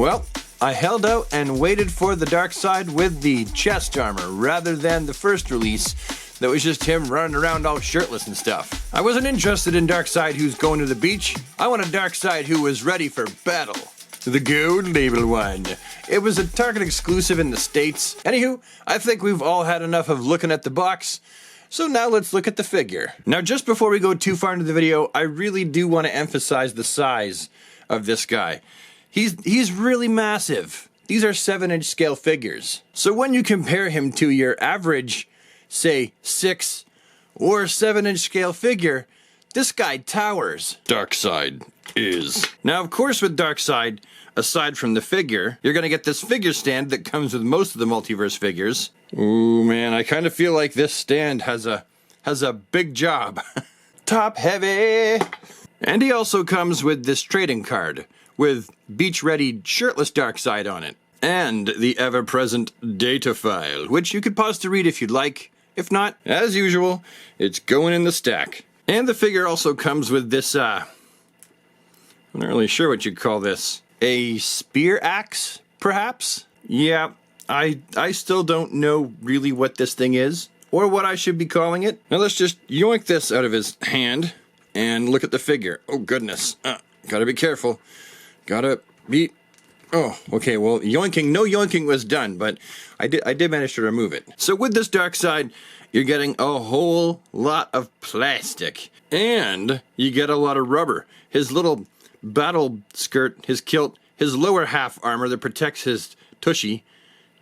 Well, I held out and waited for the Darkseid with the chest armor rather than the first release that was just him running around all shirtless and stuff. I wasn't interested in Darkseid who's going to the beach. I want a Darkseid who was ready for battle. The gold label one. It was a Target exclusive in the States. Anywho, I think we've all had enough of looking at the box. So now let's look at the figure. Now just before we go too far into the video, I really do want to emphasize the size of this guy. He's really massive. These are 7-inch scale figures. So when you compare him to your average, say 6 or 7-inch scale figure, this guy towers. Darkseid is. Now of course with Darkseid, aside from the figure, you're gonna get this figure stand that comes with most of the Multiverse figures. Ooh man, I kind of feel like this stand has a big job. Top heavy! And he also comes with this trading card with beach-ready shirtless Darkseid on it. And the ever-present data file, which you could pause to read if you'd like. If not, as usual, it's going in the stack. And the figure also comes with this, I'm not really sure what you'd call this. A spear axe, perhaps? Yeah, I still don't know really what this thing is, or what I should be calling it. Now let's just yoink this out of his hand, and look at the figure. Oh goodness, gotta be careful. Gotta be... Oh, okay, well, yoinking, no yoinking was done, but I did manage to remove it. So with this Darkseid, you're getting a whole lot of plastic. And you get a lot of rubber. His little battle skirt, his kilt, his lower half armor that protects his tushy.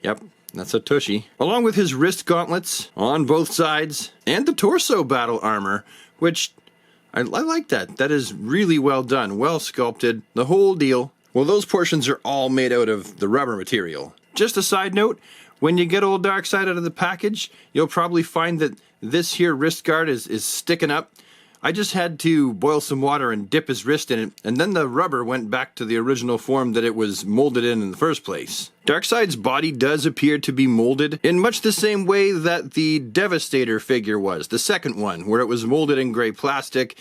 Yep, that's a tushy. Along with his wrist gauntlets on both sides. And the torso battle armor, which I like that. That is really well done, well sculpted, the whole deal. Well, those portions are all made out of the rubber material. Just a side note, when you get old Darkseid out of the package, you'll probably find that this here wrist guard is sticking up. I just had to boil some water and dip his wrist in it, and then the rubber went back to the original form that it was molded in the first place. Darkseid's body does appear to be molded in much the same way that the Devastator figure was, the second one, where it was molded in gray plastic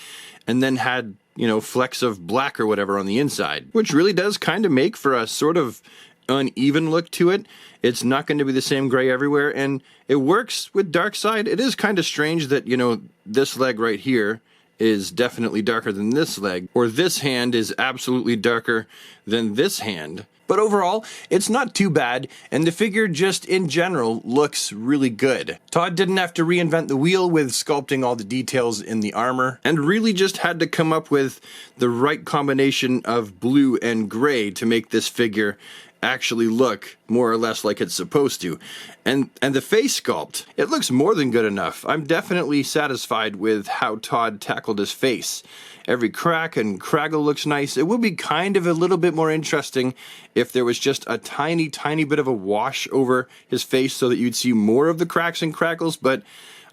and then had, you know, flecks of black or whatever on the inside, which really does kind of make for a sort of uneven look to it. It's not going to be the same gray everywhere, and it works with Darkseid. It is kind of strange that, you know, this leg right here is definitely darker than this leg, or this hand is absolutely darker than this hand. But overall, it's not too bad, and the figure just in general looks really good. Todd didn't have to reinvent the wheel with sculpting all the details in the armor, and really just had to come up with the right combination of blue and gray to make this figure actually look more or less like it's supposed to. And the face sculpt, it looks more than good enough. I'm definitely satisfied with how Todd tackled his face. Every crack and craggle looks nice. It would be kind of a little bit more interesting if there was just a tiny bit of a wash over his face so that you'd see more of the cracks and crackles, but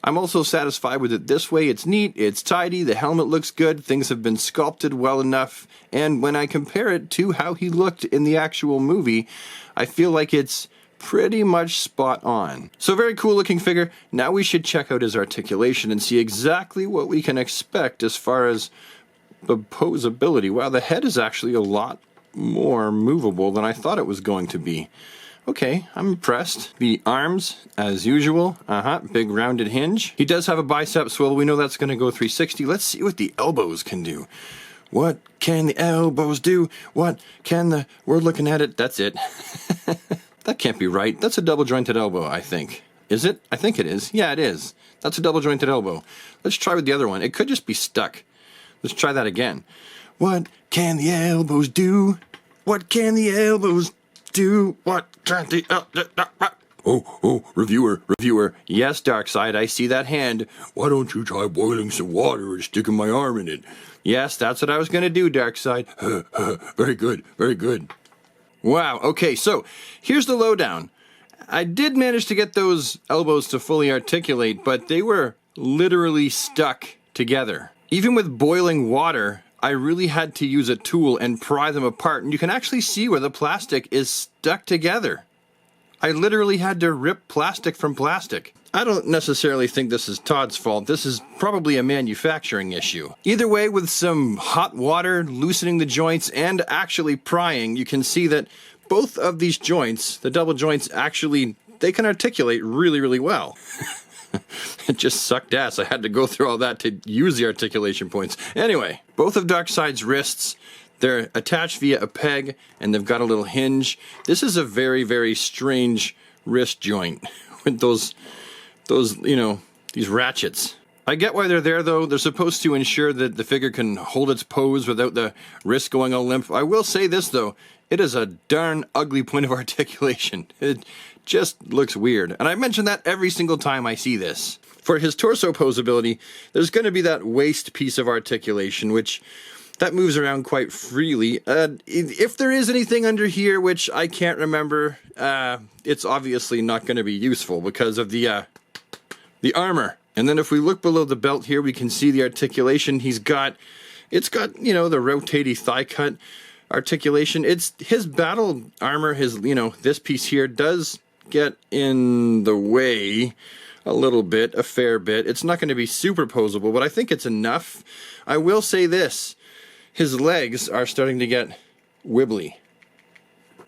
I'm also satisfied with it this way. It's neat, it's tidy, the helmet looks good, things have been sculpted well enough, and when I compare it to how he looked in the actual movie, I feel like it's pretty much spot on. So very cool looking figure. Now we should check out his articulation and see exactly what we can expect as far as the posability. Wow, the head is actually a lot more movable than I thought it was going to be. Okay, I'm impressed. The arms, as usual, big rounded hinge. He does have a bicep swivel. We know that's going to go 360. Let's see what the elbows can do. What can the elbows do? What can the... We're looking at it. That's it. That can't be right. That's a double jointed elbow, I think. Is it? I think it is. Yeah, it is. That's a double jointed elbow. Let's try with the other one. It could just be stuck. Let's try that again. What can the elbows do? What can the elbows do? What can the... Reviewer. Yes, Darkseid, I see that hand. Why don't you try boiling some water and sticking my arm in it? Yes, that's what I was going to do, Darkseid. Very good, very good. Wow, okay, so here's the lowdown. I did manage to get those elbows to fully articulate, but they were literally stuck together. Even with boiling water, I really had to use a tool and pry them apart, and you can actually see where the plastic is stuck together. I literally had to rip plastic from plastic. I don't necessarily think this is Todd's fault. This is probably a manufacturing issue. Either way, with some hot water, loosening the joints, and actually prying, you can see that both of these joints, the double joints, actually, they can articulate really, really well. It just sucked ass. I had to go through all that to use the articulation points. Anyway, both of Darkseid's wrists, they're attached via a peg, and they've got a little hinge. This is a very, very strange wrist joint with those, you know, these ratchets. I get why they're there, though. They're supposed to ensure that the figure can hold its pose without the wrist going all limp. I will say this, though. It is a darn ugly point of articulation. It just looks weird. And I mention that every single time I see this. For his torso posability, there's going to be that waist piece of articulation, which that moves around quite freely. If there is anything under here, which I can't remember, it's obviously not going to be useful because of the armor. And then if we look below the belt here, we can see the articulation. It's got, you know, the rotating thigh cut articulation. It's his battle armor, this piece here does get in the way a little bit, a fair bit. It's not going to be super posable, but I think it's enough. I will say this, his legs are starting to get wibbly.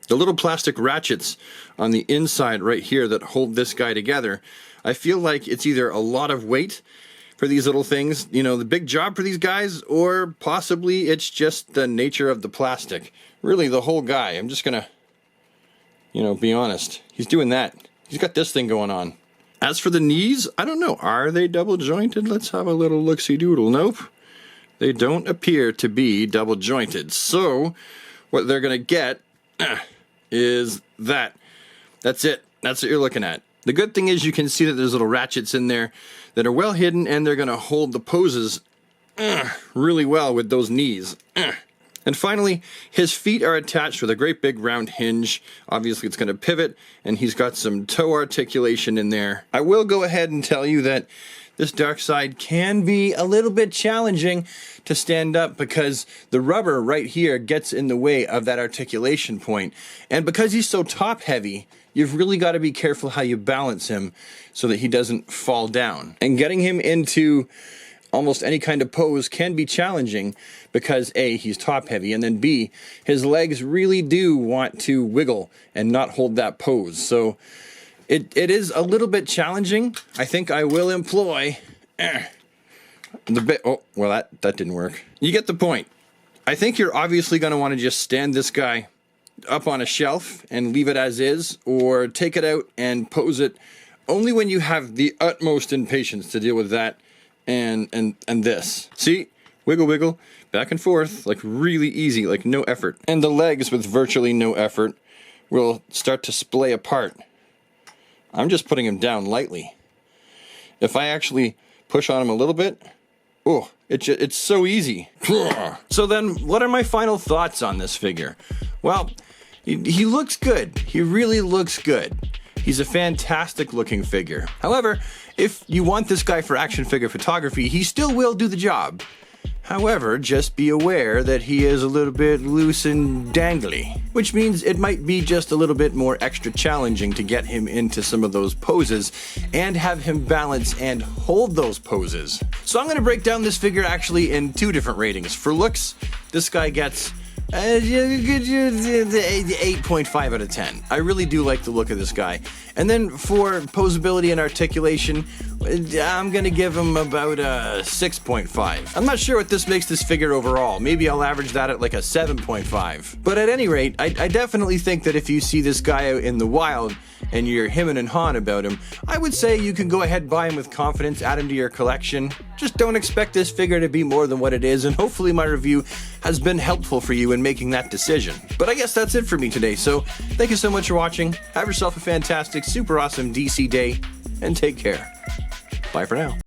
The little plastic ratchets on the inside right here that hold this guy together, I feel like it's either a lot of weight for these little things, you know, the big job for these guys, or possibly it's just the nature of the plastic. Really, the whole guy. I'm just gonna, you know, be honest. He's doing that. He's got this thing going on. As for the knees, I don't know. Are they double jointed? Let's have a little look-see-doodle. Nope. They don't appear to be double jointed. So, what they're gonna get is that. That's it. That's what you're looking at. The good thing is you can see that there's little ratchets in there that are well hidden, and they're going to hold the poses really well with those knees. And finally, his feet are attached with a great big round hinge. Obviously, it's going to pivot, and he's got some toe articulation in there. I will go ahead and tell you that this Darkseid can be a little bit challenging to stand up because the rubber right here gets in the way of that articulation point. And because he's so top heavy, you've really got to be careful how you balance him so that he doesn't fall down. And getting him into almost any kind of pose can be challenging because A, he's top heavy, and then B, his legs really do want to wiggle and not hold that pose. So it is a little bit challenging. I think I will employ the bit. Oh, well, that didn't work. You get the point. I think you're obviously going to want to just stand this guy up on a shelf and leave it as is, or take it out and pose it only when you have the utmost impatience to deal with that and this. See? Wiggle, wiggle, back and forth, like really easy, like no effort. And the legs with virtually no effort will start to splay apart. I'm just putting him down lightly. If I actually push on him a little bit, oh, it's so easy. So then, what are my final thoughts on this figure? Well, he looks good. He really looks good. He's a fantastic looking figure. However, if you want this guy for action figure photography, he still will do the job. However, just be aware that he is a little bit loose and dangly, which means it might be just a little bit more extra challenging to get him into some of those poses and have him balance and hold those poses. So I'm going to break down this figure actually in two different ratings. For looks, this guy gets 8.5 out of 10. I really do like the look of this guy. And then for posability and articulation, I'm gonna give him about a 6.5. I'm not sure what this makes this figure overall. Maybe I'll average that at like a 7.5. But at any rate, I definitely think that if you see this guy out in the wild and you're hemming and hawing about him, I would say you can go ahead and buy him with confidence, add him to your collection. Just don't expect this figure to be more than what it is, and hopefully my review has been helpful for you in making that decision. But I guess that's it for me today, so thank you so much for watching. Have yourself a fantastic, super awesome DC day, and take care. Bye for now.